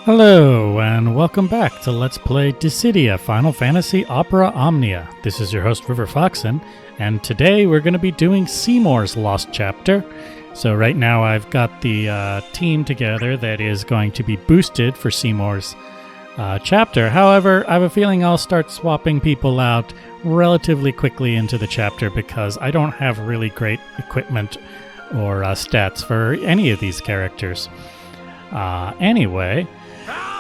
Hello, and welcome back to Let's Play Dissidia Final Fantasy Opera Omnia. This is your host, River Foxen, and today we're going to be doing Seymour's Lost Chapter. So right now I've got the team together that is going to be boosted for Seymour's chapter. However, I have a feeling I'll start swapping people out relatively quickly into the chapter because I don't have really great equipment or stats for any of these characters. Anyway...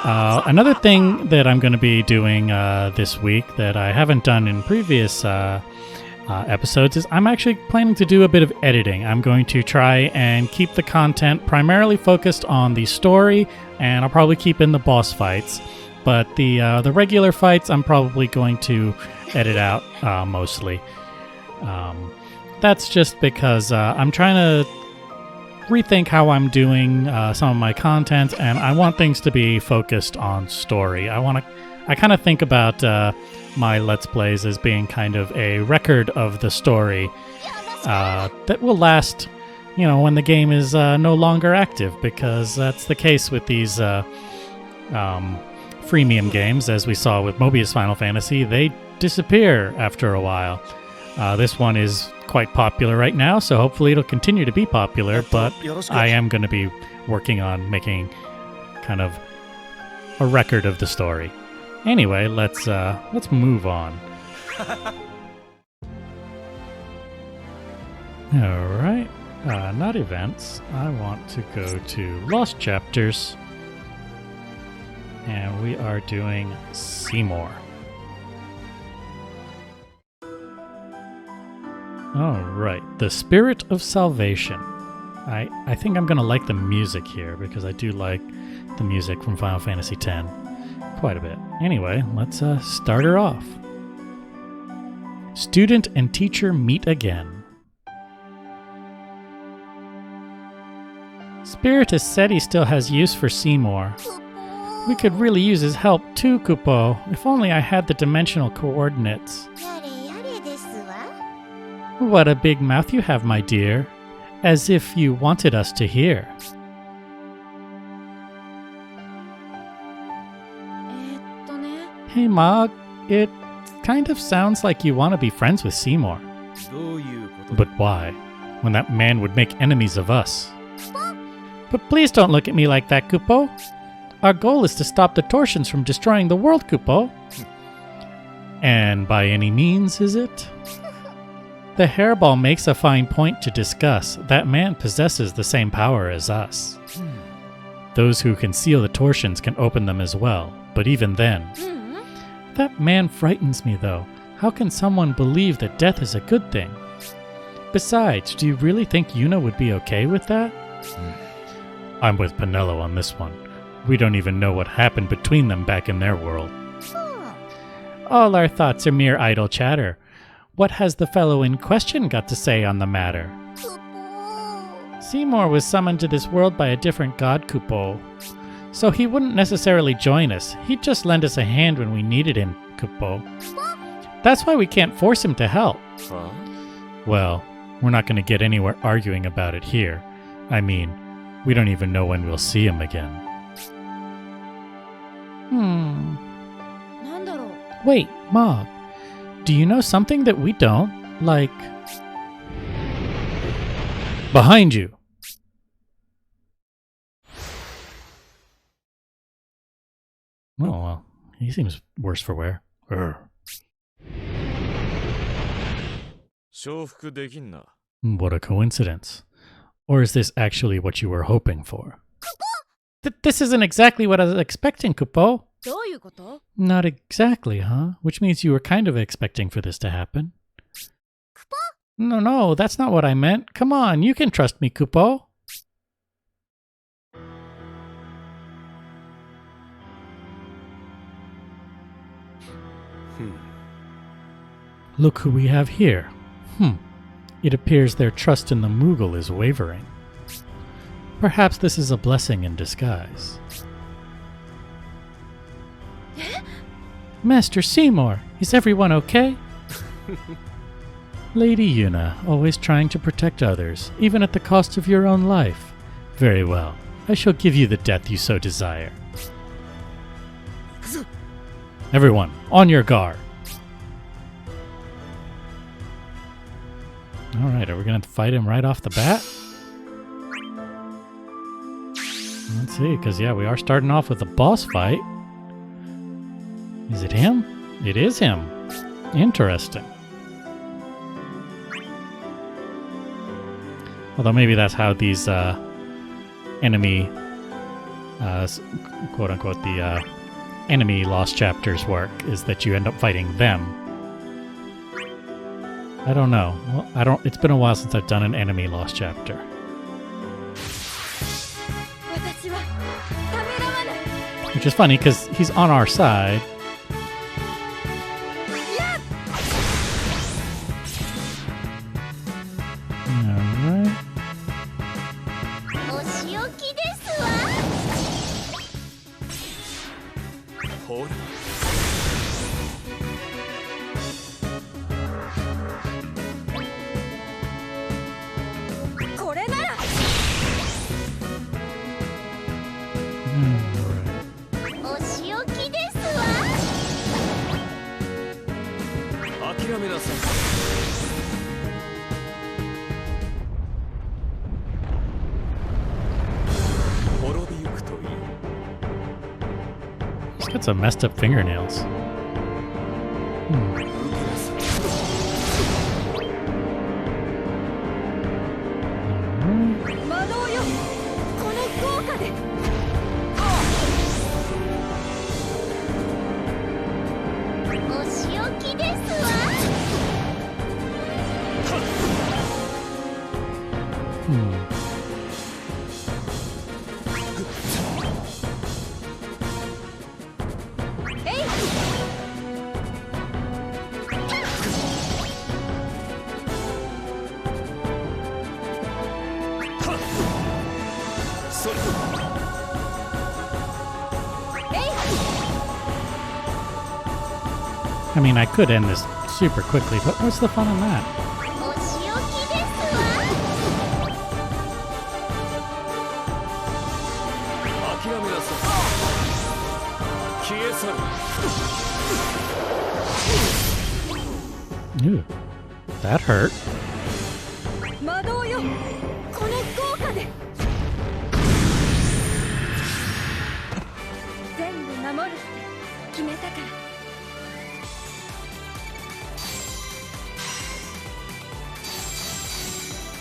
another thing that I'm going to be doing this week that I haven't done in previous episodes is I'm actually planning to do a bit of editing. I'm going to try and keep the content primarily focused on the story, and I'll probably keep in the boss fights. But the regular fights I'm probably going to edit out mostly. That's just because I'm trying to rethink how I'm doing some of my content, and I want things to be focused on story. I kind of think about my Let's Plays as being kind of a record of the story that will last, when the game is no longer active, because that's the case with these freemium games, as we saw with Mobius Final Fantasy. They disappear after a while. This one is quite popular right now, so hopefully it'll continue to be popular, but I am going to be working on making kind of a record of the story. Anyway, let's move on. Alright, not events. I want to go to Lost Chapters, and we are doing Seymour. Alright, the Spirit of Salvation. I think I'm going to like the music here, because I do like the music from Final Fantasy X quite a bit. Anyway, let's start her off. Student and teacher meet again. Spirit has said he still has use for Seymour. We could really use his help too, Kupo, if only I had the dimensional coordinates. What a big mouth you have, my dear. As if you wanted us to hear. Hey, Mog. It kind of sounds like you want to be friends with Seymour. But why? When that man would make enemies of us. But please don't look at me like that, Kupo. Our goal is to stop the Torsions from destroying the world, Kupo. And by any means, is it? The hairball makes a fine point to discuss. That man possesses the same power as us. Those who can seal the torsions can open them as well, but even then. That man frightens me, though. How can someone believe that death is a good thing? Besides, do you really think Yuna would be okay with that? I'm with Pinello on this one. We don't even know what happened between them back in their world. All our thoughts are mere idle chatter. What has the fellow in question got to say on the matter? Seymour was summoned to this world by a different god, Kupo. So he wouldn't necessarily join us. He'd just lend us a hand when we needed him, Kupo. That's why we can't force him to help. Well, we're not going to get anywhere arguing about it here. I mean, we don't even know when we'll see him again. Wait, Mog. Do you know something that we don't? Like... Behind you! Oh, well, he seems worse for wear. What a coincidence. Or is this actually what you were hoping for? This isn't exactly what I was expecting, Kupo. Not exactly, huh? Which means you were kind of expecting for this to happen. No, that's not what I meant. Come on, you can trust me, Kupo. Look who we have here. It appears their trust in the Moogle is wavering. Perhaps this is a blessing in disguise. Master Seymour, is everyone okay? Lady Yuna, always trying to protect others, even at the cost of your own life. Very well. I shall give you the death you so desire. Everyone, on your guard. Alright, are we going to fight him right off the bat? Let's see, because yeah, we are starting off with a boss fight. Is it him? It is him. Interesting. Although maybe that's how these enemy, quote-unquote, the enemy lost chapters work, is that you end up fighting them. I don't know. Well, it's been a while since I've done an enemy lost chapter. Which is funny, because he's on our side. Alright. He's got some messed up fingernails. I mean, I could end this super quickly, but what's the fun in that? Ooh, that hurt.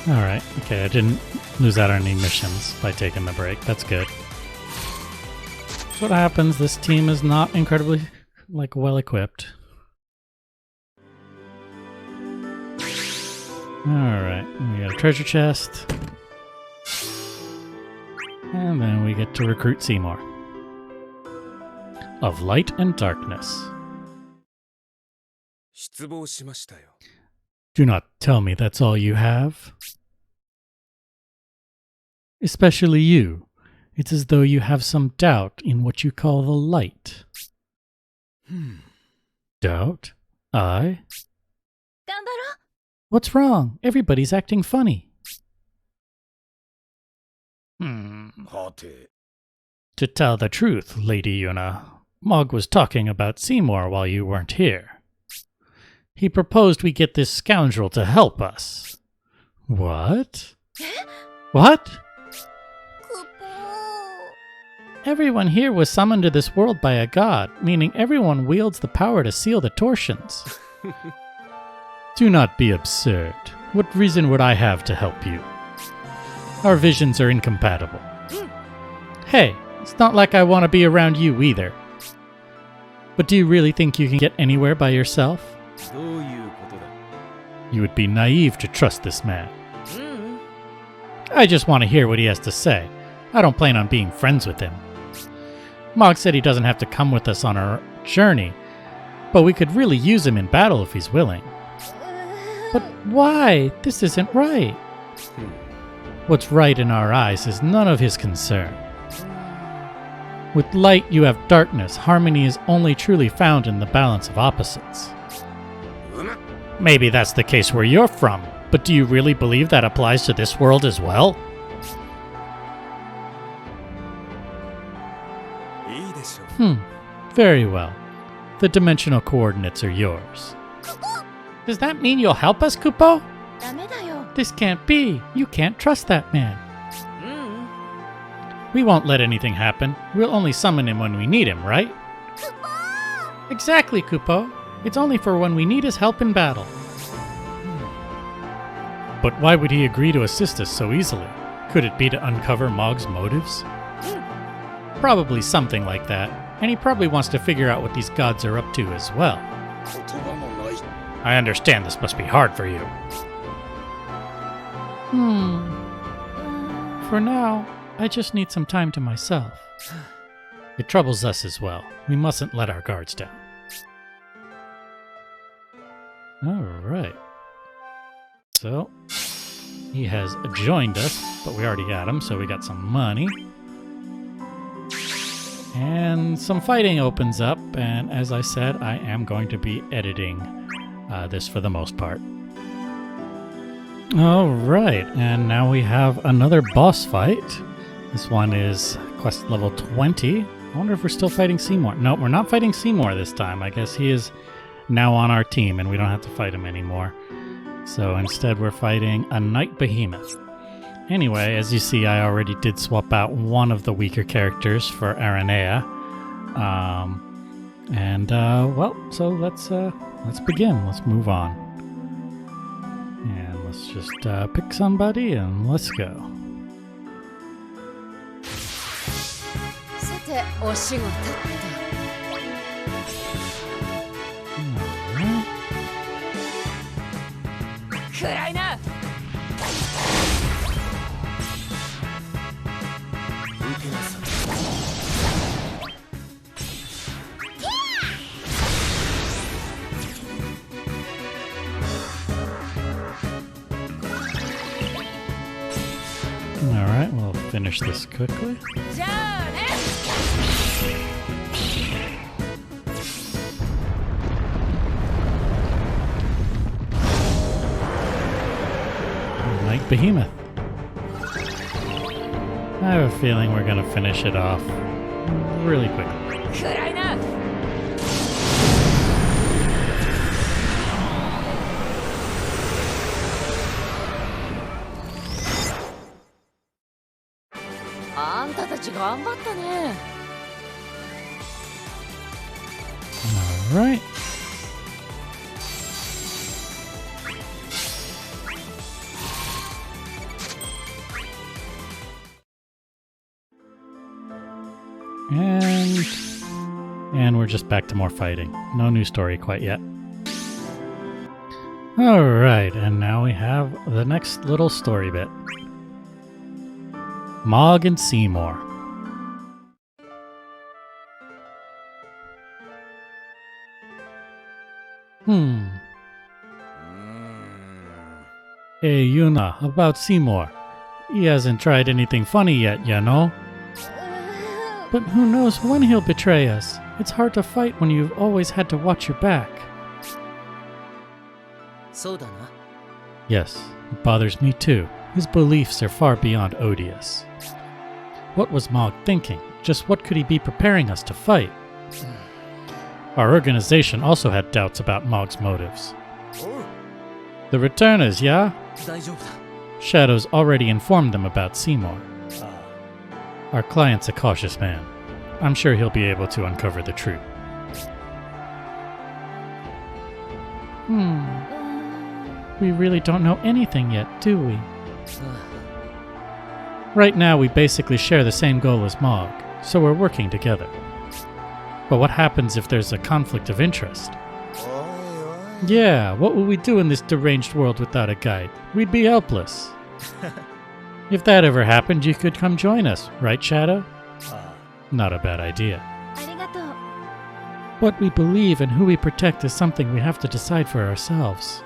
Alright, okay, I didn't lose out on any missions by taking the break. That's good. That's what happens. This team is not incredibly, well equipped. Alright, we got a treasure chest. And then we get to recruit Seymour. Of Light and Darkness. Do not tell me that's all you have. Especially you. It's as though you have some doubt in what you call the light. Doubt? I? What's wrong? Everybody's acting funny. To tell the truth, Lady Yuna, Mog was talking about Seymour while you weren't here. He proposed we get this scoundrel to help us. What? What? Everyone here was summoned to this world by a god, meaning everyone wields the power to seal the torsions. Do not be absurd. What reason would I have to help you? Our visions are incompatible. Hey, it's not like I want to be around you either. But do you really think you can get anywhere by yourself? You would be naive to trust this man. I just want to hear what he has to say. I don't plan on being friends with him. Mog said he doesn't have to come with us on our journey, but we could really use him in battle if he's willing. But why? This isn't right. What's right in our eyes is none of his concern. With light you have darkness. Harmony is only truly found in the balance of opposites. Maybe that's the case where you're from, but do you really believe that applies to this world as well? Very well. The dimensional coordinates are yours. Does that mean you'll help us, Kupo? ダメだよ。 This can't be. You can't trust that man. We won't let anything happen. We'll only summon him when we need him, right? Exactly, Kupo. It's only for when we need his help in battle. But why would he agree to assist us so easily? Could it be to uncover Mog's motives? Probably something like that. And he probably wants to figure out what these gods are up to as well. I understand this must be hard for you. For now, I just need some time to myself. It troubles us as well. We mustn't let our guards down. Alright. So, he has joined us, but we already got him, so we got some money. And some fighting opens up, and as I said, I am going to be editing this for the most part. Alright, and now we have another boss fight. This one is quest level 20. I wonder if we're still fighting Seymour. No, we're not fighting Seymour this time. I guess he is now on our team, and we don't have to fight him anymore. So instead we're fighting a Knight Behemoth. Anyway, as you see, I already did swap out one of the weaker characters for Aranea. So let's begin. Let's move on. And let's just pick somebody and let's go. さて、お仕事って。 Alright. 暗いな。 Alright, we'll finish this quickly. じゃあね。 Knight Behemoth. I have a feeling we're gonna finish it off really quickly. 暗いな。 あんたたち頑張ったね。 Alright. And we're just back to more fighting. No new story quite yet. Alright, and now we have the next little story bit. Mog and Seymour. Hey, Yuna, about Seymour. He hasn't tried anything funny yet, you know? But who knows when he'll betray us? It's hard to fight when you've always had to watch your back. そうだな。 Yes, it bothers me too. His beliefs are far beyond odious. What was Mog thinking? Just what could he be preparing us to fight? Our organization also had doubts about Mog's motives. The returners, yeah? 大丈夫だ。 Shadow's already informed them about Seymour. あ Our client's a cautious man. I'm sure he'll be able to uncover the truth. We really don't know anything yet, do we? Right now, we basically share the same goal as Mog, so we're working together. But what happens if there's a conflict of interest? Yeah, what will we do in this deranged world without a guide? We'd be helpless. If that ever happened, you could come join us, right, Shadow? あ Not a bad idea. ありがとう。 What we believe and who we protect is something we have to decide for ourselves.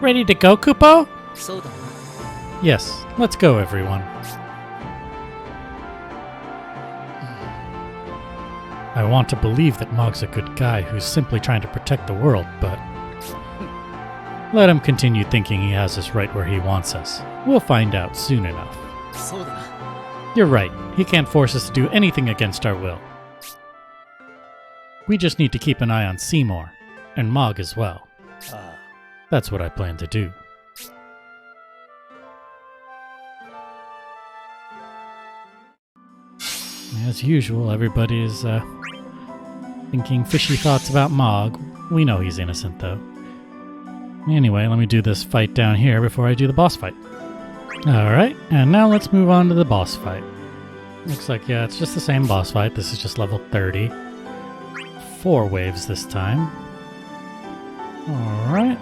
Ready to go, Kupo? そうだな。 Yes, let's go, everyone. I want to believe that Mog's a good guy who's simply trying to protect the world, but let him continue thinking he has us right where he wants us. We'll find out soon enough. そうだな。 You're right. He can't force us to do anything against our will. We just need to keep an eye on Seymour, and Mog as well. Ah. That's what I plan to do. As usual, everybody is thinking fishy thoughts about Mog. We know he's innocent, though. Anyway, let me do this fight down here before I do the boss fight. Alright, and now let's move on to the boss fight. Looks like, yeah, it's just the same boss fight. This is just level 30. 4 waves this time. Alright.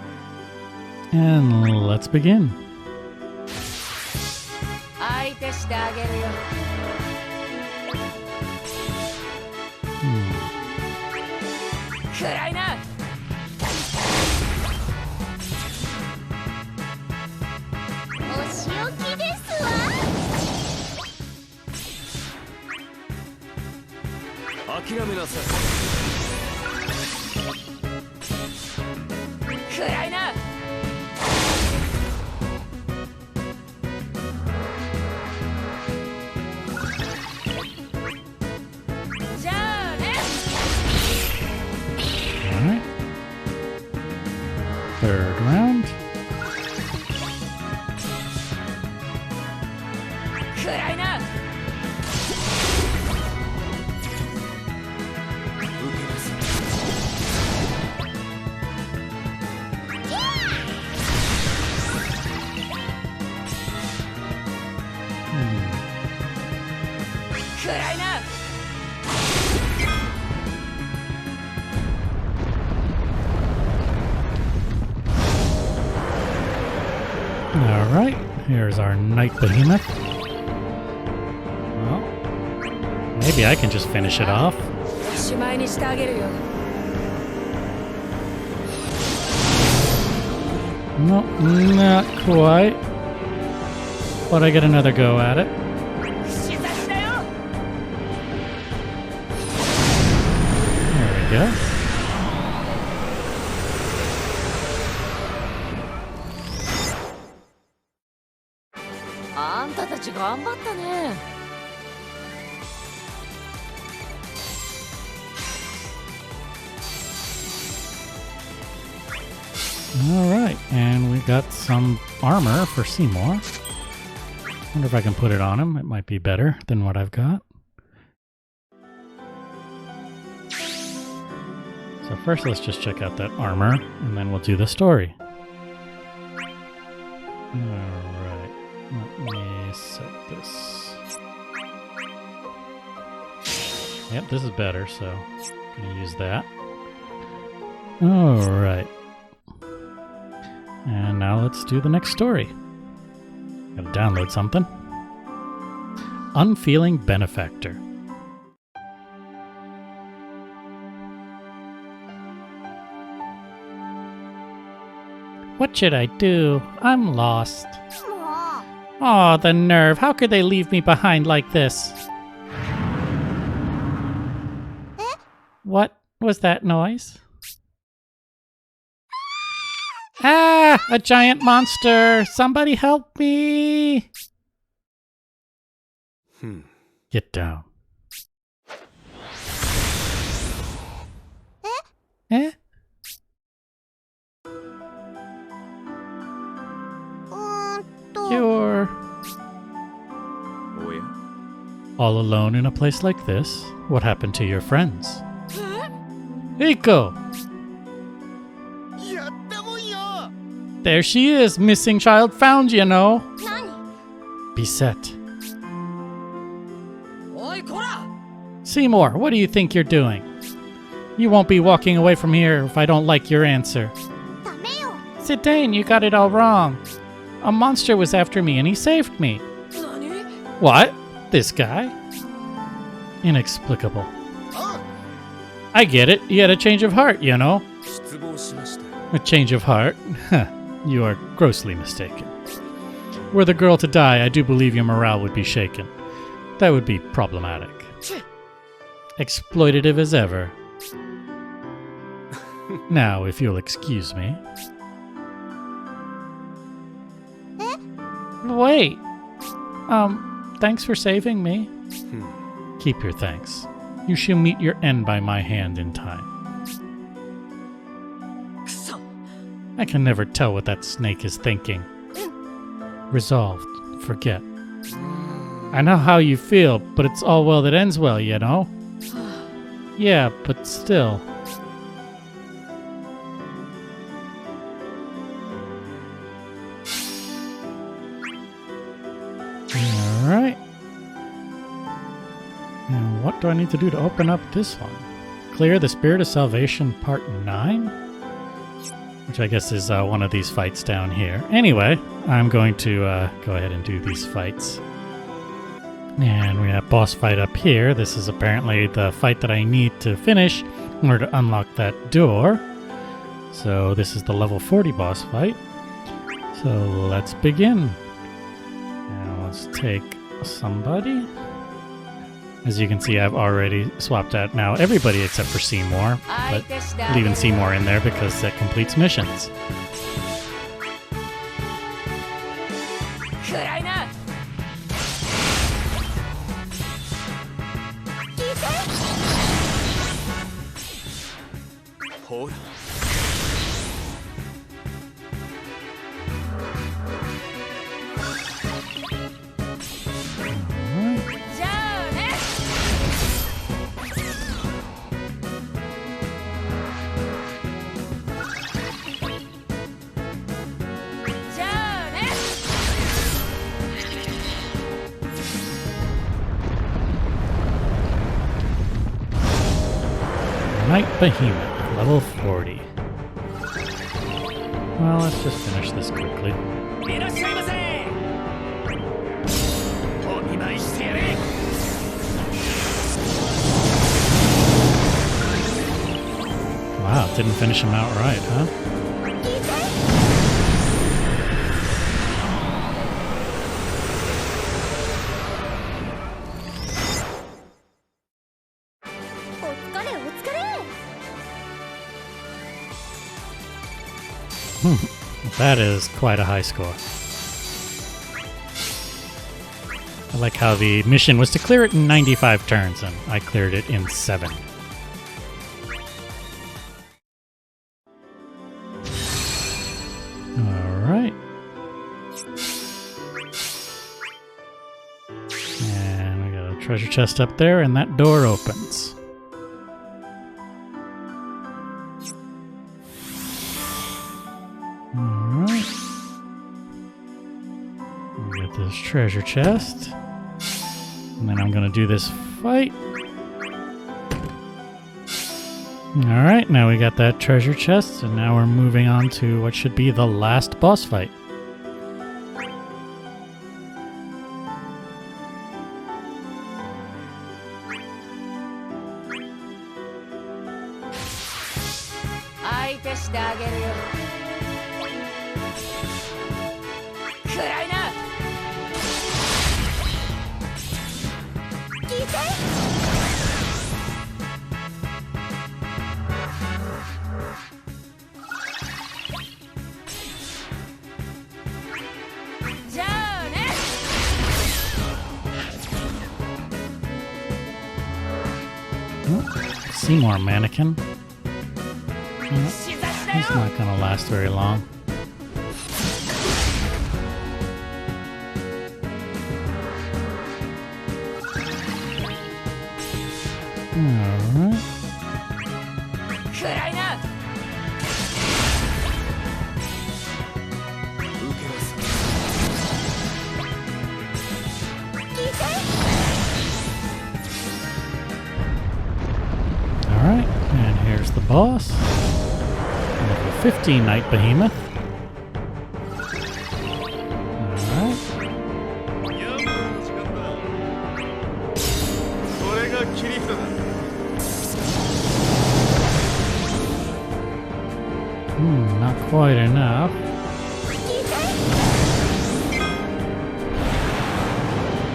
And let's begin. 相手してあげるよ 暗いな お仕置きですわ 諦めなさい。暗いな じゃあね Alright. Third round. 暗いな 受けなさい。 暗いな Alright, here's our Knight Behemoth. Well, maybe I can just finish it off. おしまいにしてあげるよ No, not quite. But I get another go at it. 串刺しだよ There we go.「あんたたち頑張ったね Alright, and we got some armor for Seymour. Wonder if I can put it on him. It might be better than what I've got. So first let's just check out that armor, and then we'll do the story. Alright, let me set this. Yep, this is better, so I'm gonna use that. Alright. And now let's do the next story. Gotta download something. Unfeeling Benefactor. What should I do? I'm lost. Oh, the nerve. How could they leave me behind like this? What was that noise? Ah! A giant monster! Somebody help me! Get down. Eh? You're Oh, yeah? all alone in a place like this? What happened to your friends? Eiko! There she is, missing child found, you know. Beset. おいこら Seymour, what do you think you're doing? You won't be walking away from here if I don't like your answer. Zidane, you got it all wrong. A monster was after me and he saved me. 何 What? This guy? Inexplicable. I get it. You had a change of heart, you know. 失望しました。 A change of heart? You are grossly mistaken. Were the girl to die, I do believe your morale would be shaken. That would be problematic. Exploitative as ever. Now, if you'll excuse me. Wait. Thanks for saving me. Keep your thanks. You shall meet your end by my hand in time. くそ I can never tell what that snake is thinking. Resolved. Forget. I know how you feel, but it's all well that ends well, you know? Yeah, but still. Alright. And what do I need to do to open up this one? Clear the Spirit of Salvation Part 9? Which I guess is one of these fights down here. Anyway, I'm going to go ahead and do these fights. And we have boss fight up here. This is apparently the fight that I need to finish in order to unlock that door. So this is the level 40 boss fight. So let's begin. Now let's take somebody. As you can see, I've already swapped out now everybody except for Seymour, but leaving Seymour in there because that completes missions. 暗いな ほら じゃあね じゃあね Night Behemoth, level 40. Well, let's just finish this quickly. いらっしゃいませお見舞いしてやれ Wow, didn't finish him outright, huh? お疲れお疲れ That is quite a high score. I like how the mission was to clear it in 95 turns, and I cleared it in 7. Alright. And we got a treasure chest up there, and that door opens. Alright. We get this treasure chest. And then I'm gonna do this fight. Alright, now we got that treasure chest, and now we're moving on to what should be the last boss fight. I 相手してあげるよ暗いな聞いて じゃあね Seymour mannequin. しざしだ He's よ not gonna last very long. Alright. 暗いな 受けます Alright, and here's the boss. Level 50 Night Behemoth. Alright. やむの時間だこれが切り札だ Not quite enough.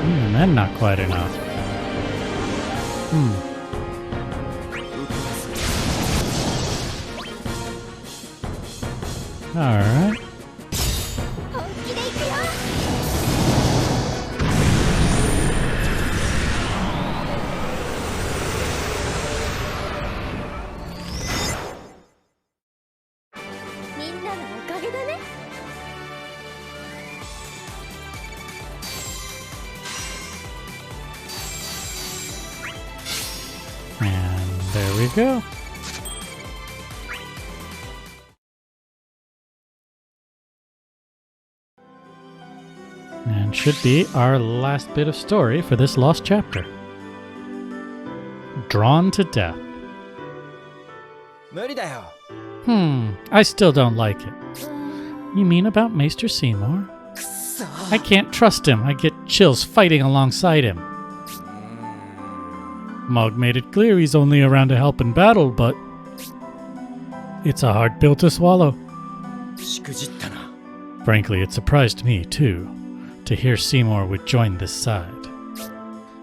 And then not quite enough. 受けます Alright. 本気で行くよ 受 There we go. And should be our last bit of story for this lost chapter. Drawn to death. 無理だよ。 I still don't like it. You mean about Maester Seymour? くそ。 I can't trust him. I get chills fighting alongside him. Mog made it clear he's only around to help in battle, but it's a hard pill to swallow. しくじったな。 Frankly, it surprised me, too, to hear Seymour would join this side.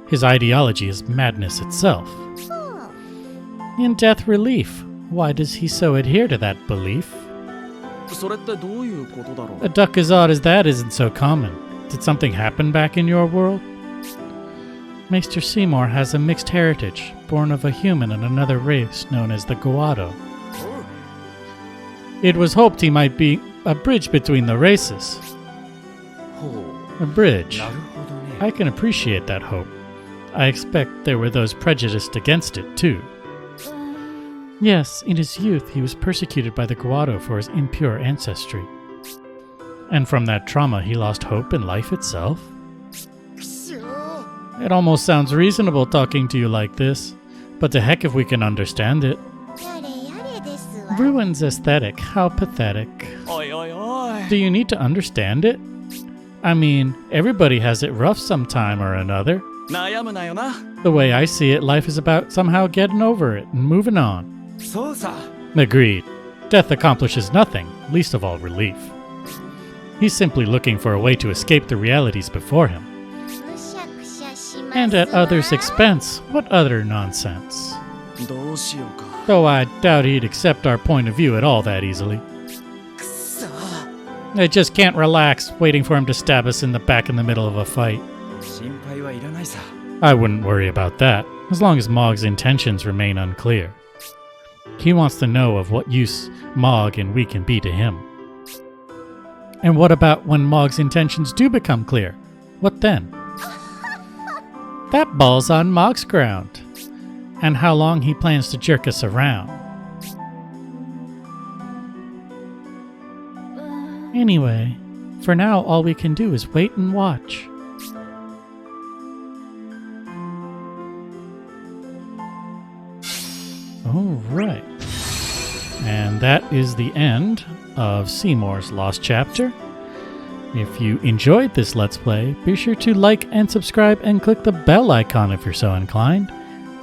His ideology is madness itself. In death relief, why does he so adhere to that belief? それってどういうことだろ A う。 duck as odd as that isn't so common. Did something happen back in your world? Maester Seymour has a mixed heritage, born of a human and another race known as the Guado. It was hoped he might be a bridge between the races. ほ A bridge. う。なるほどね。 I can appreciate that hope. I expect there were those prejudiced against it, too. Yes, in his youth he was persecuted by the Guado for his impure ancestry. And from that trauma he lost hope in life itself? くしょ It almost sounds reasonable talking to you like this, but the heck if we can understand it. やれやれですわ。 Ruin's aesthetic, how pathetic. おいおいおい。 Do you need to understand it? I mean, everybody has it rough sometime or another. 悩むなよな。 The way I see it, life is about somehow getting over it and moving on. そうさ。 Agreed. Death accomplishes nothing, least of all relief. He's simply looking for a way to escape the realities before him. むしゃくしゃしますわ。 And at others' expense. What other nonsense? どうしようか。 Though I doubt he'd accept our point of view at all that easily. くそ。 I just can't relax, waiting for him to stab us in the back in the middle of a fight. 心配はいらないさ。 I wouldn't worry about that, as long as Mog's intentions remain unclear. He wants to know of what use Mog and we can be to him. And what about when Mog's intentions do become clear? What then? That ball's on Mog's ground. And how long he plans to jerk us around. Anyway, for now all we can do is wait and watch. Alright. And that is the end of Seymour's Lost Chapter. If you enjoyed this Let's Play, be sure to like and subscribe and click the bell icon if you're so inclined.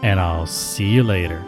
And I'll see you later.